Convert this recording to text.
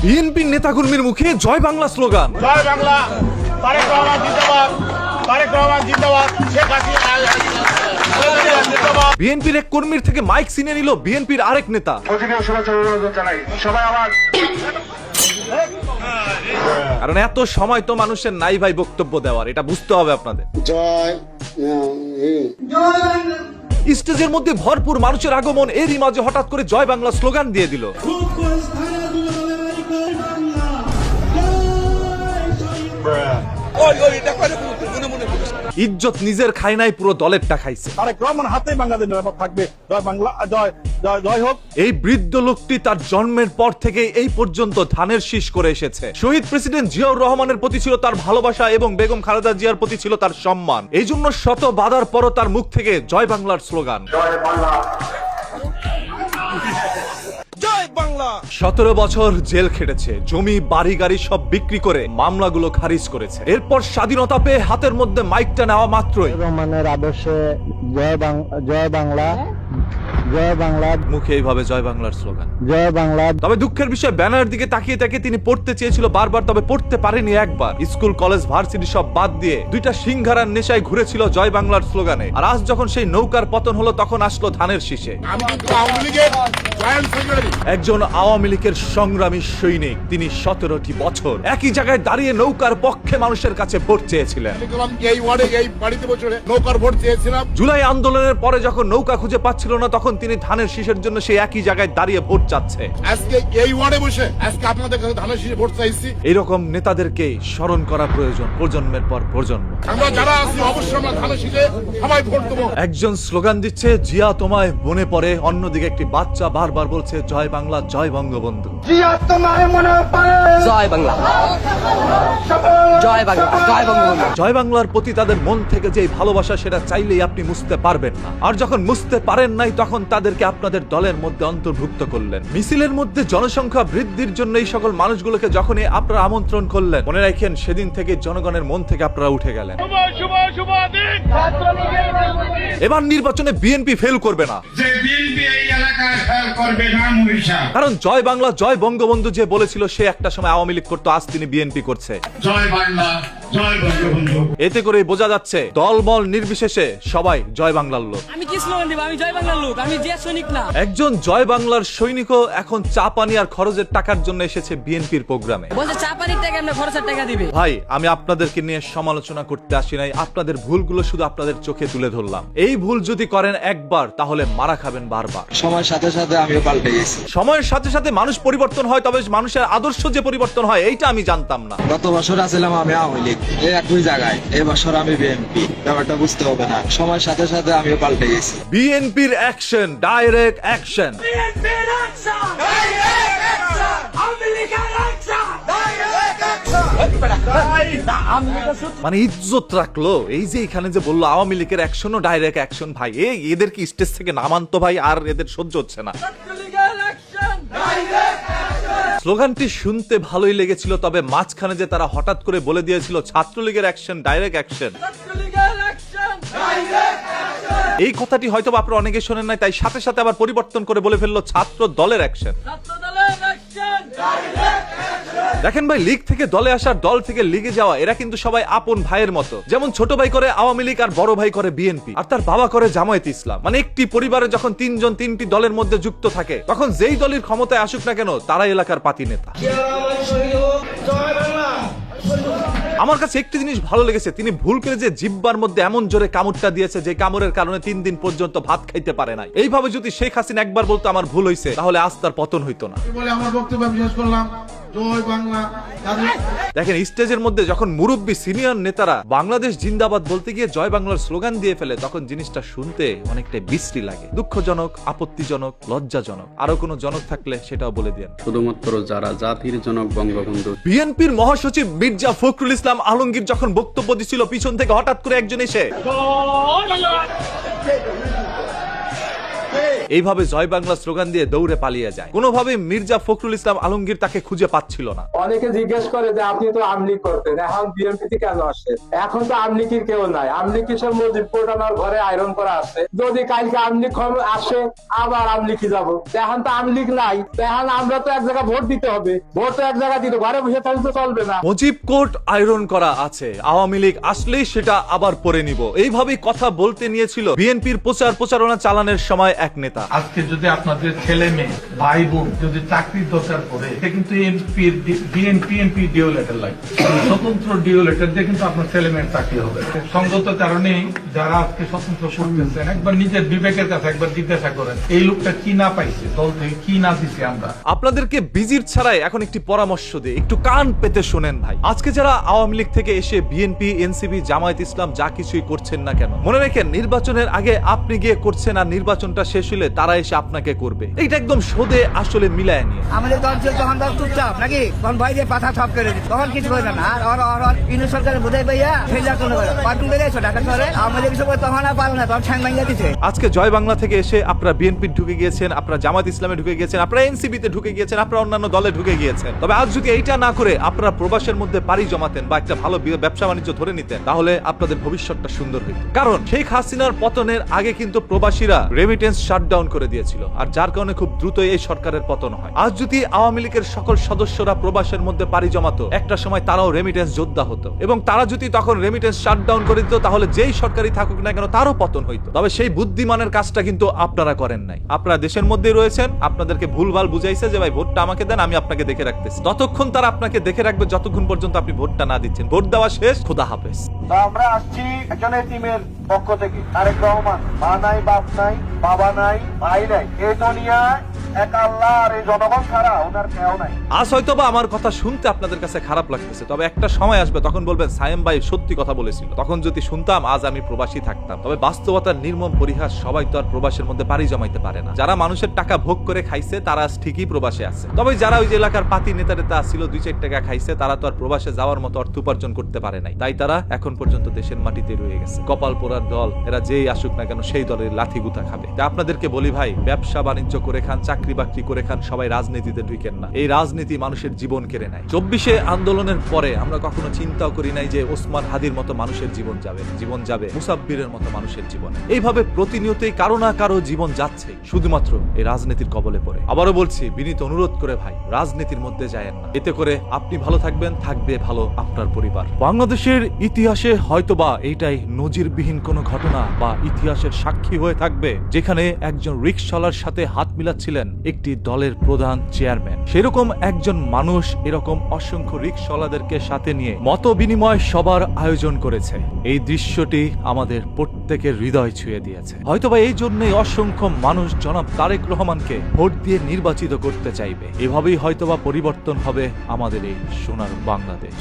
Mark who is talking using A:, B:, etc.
A: বিএনপির নেতাকর্মীর মুখে জয় বাংলা স্লোগান।
B: জয় বাংলা, তারেক রহমান জিন্দাবাদ, তারেক রহমান জিন্দাবাদ, শেখ হাসিনা জিন্দাবাদ।
A: বিএনপির এক কর্মীর থেকে মাইক ছিনিয়ে নিল বিএনপির আরেক নেতা। কারণ এত সময় তো মানুষের নাই ভাই বক্তব্য দেওয়ার, এটা বুঝতে হবে আপনাদের। স্টেজের মধ্যে ভরপুর মানুষের আগমন, এরই মাঝে হঠাৎ করে জয় বাংলা স্লোগান দিয়ে দিল। ইজ্জত নিজের খায় নাই, পুরো দলেরটা খাইছে।
B: তারেক রহমান হাতেই বাংলাদেশ নিরাপদ থাকবে, জয় বাংলা, জয় জয় জয় হোক।
A: এই বৃদ্ধ লোকটি তার জন্মের পর থেকে এই পর্যন্ত ধানের শীষ করে এসেছে। শহীদ প্রেসিডেন্ট জিয়াউর রহমানের প্রতি ছিল তার ভালোবাসা এবং বেগম খালেদা জিয়ার প্রতি ছিল তার সম্মান। এই জন্য শত বাধার পরও তার মুখ থেকে জয় বাংলার স্লোগান। 17 বছর জেল খেটেছে, জমি বাড়ি গাড়ি সব বিক্রি করে মামলাগুলো খারিজ করেছে। এরপর স্বাধীনতা পেয়ে হাতের মধ্যে মাইকটা নেওয়া মাত্রই
C: রহমানের আদর্শে জয় বাংলা, জয় বাংলা,
A: মুখে এইভাবে জয় বাংলার স্লোগান,
C: জয় বাংলা।
A: তবে দুঃখের বিষয়, ব্যানার দিকে তাকিয়ে তাকিয়ে তিনি পড়তে চেয়েছিল বারবার, তবে পড়তে পারেনি একবার। স্কুল কলেজ ভার্সিটি সব বাদ দিয়ে দুইটা সিংহারার নেশায় ঘুরেছিল জয় বাংলার স্লোগানে। আর আজ যখন সেই নৌকার পতন হলো, তখন আসলো ধানের শীষে। একজন আওয়ামী লীগের সংগ্রামী সৈনিক, তিনি 17টি বছর একই জায়গায় দাঁড়িয়ে নৌকার পক্ষে মানুষের কাছে ভোট চেয়েছিলেন। জুলাই আন্দোলনের পরে যখন নৌকা খুঁজে পাচ্ছিল না, তখন তিনি ধানের শীষের জন্য সেই একই জায়গায় দাঁড়িয়ে ভোট চাচ্ছে।
B: আজকে এই ওয়ার্ডে বসে আজকে আপনাদের কাছে ধানের শীষে ভোট চাইছি।
A: এইরকম নেতাদেরকে স্মরণ করা প্রয়োজন, প্রজন্মের পর প্রজন্ম।
B: আমরা যারা আছি অবশ্যই আমরা ধানের শীষে সবাই ভোট দেবো।
A: একজন স্লোগান দিচ্ছে জিয়া তোমায় মনে পড়ে, অন্যদিকে একটি বাচ্চা বারবার বলছে জয় বাংলা, জয় বঙ্গবন্ধু।
D: জয় বাংলা, জয় বাংলা, জয় বঙ্গবন্ধু।
A: জয় বাংলার প্রতি তাদের মন থেকে যে ভালোবাসা, সেটা চাইলেই আপনি মুছতে পারবেন না। আর যখন মুছতে পারেন নাই, তখন তাদেরকে আপনাদের দলের মধ্যে অন্তর্ভুক্ত করলেন। মিছিলের মধ্যে জনসংখ্যা বৃদ্ধির জন্য এই সকল মানুষগুলোকে যখনই আপনারা আমন্ত্রণ করলেন, মনে রাখেন সেদিন থেকে জনগণের মন থেকে আপনারা উঠে গেলেন। এবার নির্বাচনে বিএনপি ফেল করবে না, কারণ জয় বাংলা, জয় বঙ্গবন্ধু যে বলেছিল, সে একটা সময় আওয়ামী লীগ করতো, আজ তিনি বিএনপি করছে।
B: জয় বাংলা, জয় বঙ্গবন্ধু।
A: এতে করে বোঝা যাচ্ছে দলবল নির্বিশেষে সবাই জয় বাংলার লোক।
D: আমি কি স্লোগান দিব? আমি জয় বাংলার লোক, আমি জিয়া সৈনিক না।
A: একজন জয় বাংলার সৈনিকও এখন চা পানি আর খরচের টাকার জন্য এসেছে বিএনপির প্রোগ্রামে।
D: বলছে চা পানির টাকা আমরা খরচের টাকা দিবে।
A: ভাই, আমি আপনাদেরকে নিয়ে সমালোচনা করতে আসি নাই, আপনাদের ভুলগুলো শুধু আপনাদের চোখে তুলে ধরলাম। এই ভুল যদি করেন একবার, তাহলে মারা খাবেন বারবার।
E: সময়ের সাথে সাথে আমিও পাল্টে গেছি।
A: সময়ের সাথে সাথে মানুষ পরিবর্তন হয়, তবে মানুষের আদর্শ যে পরিবর্তন হয়, এইটা আমি জানতাম না।
E: গত বছর আছিলাম আমি আওয়ামী লীগ, এই একই জায়গায়। এই বছর আমি বিএনপি, ব্যাপারটা বুঝতে হবে না। সময়ের সাথে সাথে আমিও পাল্টে গেছি।
A: বিএনপির অ্যাকশন, ডাইরেক্ট অ্যাকশন। মানে ইজ্জত রাখলো। এই যে এখানে যে বললো আওয়ামী লীগের অ্যাকশন ও ডাইরেক্ট অ্যাকশন, ভাই এদের কি স্টেজ থেকে নামান্ত ভাই, আর এদের সহ্য হচ্ছে না। স্লোগানটি শুনতে ভালোই লেগেছিল, তবে মাঝখানে যে তারা হঠাৎ করে বলে দিয়েছিল ছাত্রলীগের অ্যাকশন, ডাইরেক্ট অ্যাকশন, এই কথাটি হয়তো আপনারা অনেকে শোনেন নাই, তাই সাথে সাথে আবার পরিবর্তন করে বলে ফেললো ছাত্র দলের অ্যাকশন। দেখেন ভাই, লীগ থেকে দলে আসার, দল থেকে লিগে যাওয়া, এরা কিন্তু সবাই আপন ভাইয়ের মতো। যেমন ছোট ভাই করে আওয়ামী লীগ, আর বড় ভাই করে বিএনপি, আর তার বাবা করে জামায়াত ইসলাম। মানে একটি পরিবারে যখন তিনজন তিনটি দলের মধ্যে যুক্ত থাকে, তখন যেই দলের ক্ষমতায় আসুক না কেন, তারাই এলাকার পাতি নেতা। আমার কাছে একটি জিনিস ভালো লেগেছে, তিনি ভুল করে যে জিহ্বার মধ্যে এমন জোরে কামড়টা দিয়েছে, যে কামড়ের কারণে 3 দিন পর্যন্ত ভাত খাইতে পারে নাই। এইভাবে যদি শেখ হাসিনা একবার বলতো আমার ভুল হয়েছে, তাহলে আজ তার পতন হইতো না।
B: আমার বক্তব্য শেষ করলাম। জয় বাংলা।
A: দেখেন, স্টেজের মধ্যে যখন মুরব্বী সিনিয়র নেতারা বাংলাদেশ জিন্দাবাদ বলতে গিয়ে জয় বাংলার স্লোগান দিয়ে ফেলে, তখন জিনিসটা শুনতে অনেকটা বিশ্রী লাগে, দুঃখজনক, আপত্তিজনক, লজ্জাজনক। আরো কোনো জনক থাকলে সেটাও বলে দেন।
F: শুধুমাত্র যারা জাতির জনক বঙ্গবন্ধু।
A: বিএনপির মহাসচিব মির্জা ফখরুল ইসলাম আলমগীর যখন বক্তব্য দিচ্ছিল, পিছন থেকে হঠাৎ করে একজন এসে এইভাবে জয় বাংলা স্লোগান দিয়ে দৌড়ে পালিয়ে যায়। কোনোভাবে মির্জা ফখরুল ইসলাম আলমগীর তাকে খুঁজে পাচ্ছিল না।
G: অনেকে জিজ্ঞেস করে যে আপনি তো আমলি করতেন, এখন বিএনপিতে কেন আসেন? এখন তো আমলিকির কেউ নাই, আমলিকি সব মুজিব কোটানোর ঘরে আয়রন করা আছে। যদি কালকে আমলিক আসে আবার আমলিকি যাব, এখন তো আমলিক নাই, এখন আমরা তো এক জায়গায় ভোট দিতে হবে, ভোট তো এক জায়গায় দিতে, ঘরে বসে থাকলে তো চলবে না।
A: মুজিব কোর্ট আয়রন করা আছে, আওয়ামী লীগ আসলেই সেটা আবার পরে নিব, এইভাবেই কথা বলতে নিয়েছিল বিএনপির প্রচারণা চালানোর সময় এক নেতা।
H: আজকে যদি আপনাদের ছেলে মেয়ে ভাই বোন যদি চাকরির দরকার পড়ে, সে কিন্তু বিএনপি ডিও লেটার লাগবে, স্বতন্ত্র ডিও লেটার দিয়ে কিন্তু আপনার ছেলে মেয়ের চাকরি হবে। সঙ্গত কারণেই যারা আজকে স্বতন্ত্র করতেছেন, একবার নিজের বিবেকের কাছে একবার জিজ্ঞাসা করেন এই লোকটা কি না পাইছে, দল থেকে কি না দিছে। আমরা
A: আপনাদেরকে বিজির ছাড়াই এখন একটি পরামর্শ দিই, একটু কান পেতে শোনেন ভাই। আজকে যারা আওয়ামী লীগ থেকে এসে বিএনপি, এনসিপি, জামায়াত ইসলাম যা কিছুই করছেন না কেন, মনে রেখেন নির্বাচনের আগে আপনি গিয়ে করছেন আর নির্বাচনটা শেষ হলে তারা এসে আপনাকে করবে। এইটা একদম সোদে আসলে মিলায় নিয়ে।
I: আমাদের দল ছিল তখন দল চুপচাপ নাকি, তখন ভয় দিয়ে পাথা সব করে দিত, তখন কিছু করে না। আর ইউনিট সরকারের বোঝাই পাইয়া ফেজার কোনো পার্কিং বেরিয়েছো ঢাকা শহরে, আমাদের কিছু করে তখন আর পারো না, তখন ঠ্যাং ভাঙিয়ে দিচ্ছে।
A: আজকে জয় বাংলা থেকে এসে আপনারা বিএনপি ঢুকে গিয়েছেন, আপনারা জামাত ইসলামে ঢুকে গিয়েছেন, আপনারা এনসিপি তে ঢুকে গিয়েছেন, আপনারা অন্যান্য দলে ঢুকে গিয়েছেন। তবে আজ যদি এইটা না করে আপনারা প্রবাসের মধ্যে পাড়ি জমাতেন বা একটা ভালো ব্যবসা বাণিজ্য ধরে নিতেন, তাহলে আপনাদের ভবিষ্যৎটা সুন্দর হইত। কারণ শেখ হাসিনার পতনের আগে কিন্তু প্রবাসীরা রেমিটেন্স শাটডাউন করে দিয়েছিল, আর যার কারণে খুব দ্রুতই এই সরকারের পতন হয়। আজ যদি আওয়ামী লীগের সকল সদস্যরা প্রবাসের মধ্যে পাড়ি জমাতো, একটা সময় তারাও রেমিটেন্স যোদ্ধা হতো, এবং তারা যদি তখন রেমিটেন্স শাটডাউন করে দিত, তাহলে যেই সরকারই থাকুক না কেন তারও পতন হইতো। তবে সেই বুদ্ধিমানের কাজটা কিন্তু আপনারা করেন নাই। আপনারা দেশের মধ্যেই রয়েছেন, আপনাদেরকে ভুলভাল বুঝাইছে যে ভাই ভোটটা আমাকে দেন, আমি আপনাকে দেখে রাখতেছি। ততক্ষণ তারা আপনাকে দেখে রাখবে যতক্ষণ পর্যন্ত আপনি ভোটটা না দিচ্ছেন। ভোট দেওয়া শেষ, খোদা হাফেজ।
B: আমরা আসছি একজন এতিমের পক্ষ থেকে, তারেক রহমান। মা নাই, বাপ নাই, বাবা নাই, ভাই নাই, এই দুনিয়ায় এক আল্লাহ আর এই জনগণ ছাড়া ওনার কেউ নাই।
A: আজ হয়তোবা আমার কথা শুনতে আপনাদের কাছে খারাপ লাগতেছে, তবে একটা সময় আসবে তখন বলবেন সায়েম ভাই সত্যি কথা বলেছিল, তখন যদি শুনতাম আজ আমি প্রবাসী থাকতাম। তবে বাস্তবতার নির্মম পরিহাস, সবাই তো আর প্রবাসের মধ্যে পাড়ি জমাইতে পারে না। যারা মানুষের টাকা ভোগ করে খাইছে তারা আজ ঠিকই প্রবাসে আছে, তবে যারা ওই যে এলাকার পাতি নেতা ছিল 2-4 টাকা খাইছে, তারা তো আর প্রবাসে যাওয়ার মতো অর্থ উপার্জন করতে পারে নাই। তাই তারা এখন পর্যন্ত দেশের মাটিতে রয়ে গেছে। কপাল পোড়ার দল, এরা যেই আসুক না কেন সেই দলের লাথি গুতা খাবে। তা আপনাদেরকে বলি ভাই, ব্যবসা বাণিজ্য করে খান, চাকরি বাকরি করে খান, সবাই রাজনীতিতে ঢুকেন না। এই রাজনীতি মানুষের জীবন কেড়ে নেয়। 24শে আন্দোলনের পরে আমরা কখনো চিন্তাও করি নাই যে ওসমান হাদির মতো মানুষের জীবন যাবে, মুসাব্বিরের মতো মানুষের জীবনে। এইভাবে প্রতিনিয়তই কারো না কারো জীবন যাচ্ছে শুধুমাত্র এই রাজনীতির কবলে পড়ে। আবারও বলছি, বিনীত অনুরোধ করে ভাই, রাজনীতির মধ্যে যায়েন না। এতে করে আপনি ভালো থাকবেন, থাকবে ভালো আপনার পরিবার। বাংলাদেশের ইতিহাসে হয়তোবা এইটাই নজিরবিহীন কোনো ঘটনা বা ইতিহাসের সাক্ষী হয়ে থাকবে, যেখানে একজন রিকশাওয়ালার সাথে হাত মিলাচ্ছিলেন একটি দলের প্রধান চেয়ারম্যান। সেরকম একজন মানুষ এরকম অসংখ্য রিকশাওয়ালাদেরকে সাথে নিয়ে মত বিনিময় সবার আয়োজন করেছে। এই দৃশ্যটি আমাদের প্রত্যেকের হৃদয় ছুঁয়ে দিয়েছে। হয়তোবা এই জন্যই অসংখ্য মানুষ জনাব তারেক রহমানকে ভোট দিয়ে নির্বাচিত করতে চাইবে। এভাবেই হয়তোবা পরিবর্তন হবে আমাদের এই সোনার বাংলাদেশ।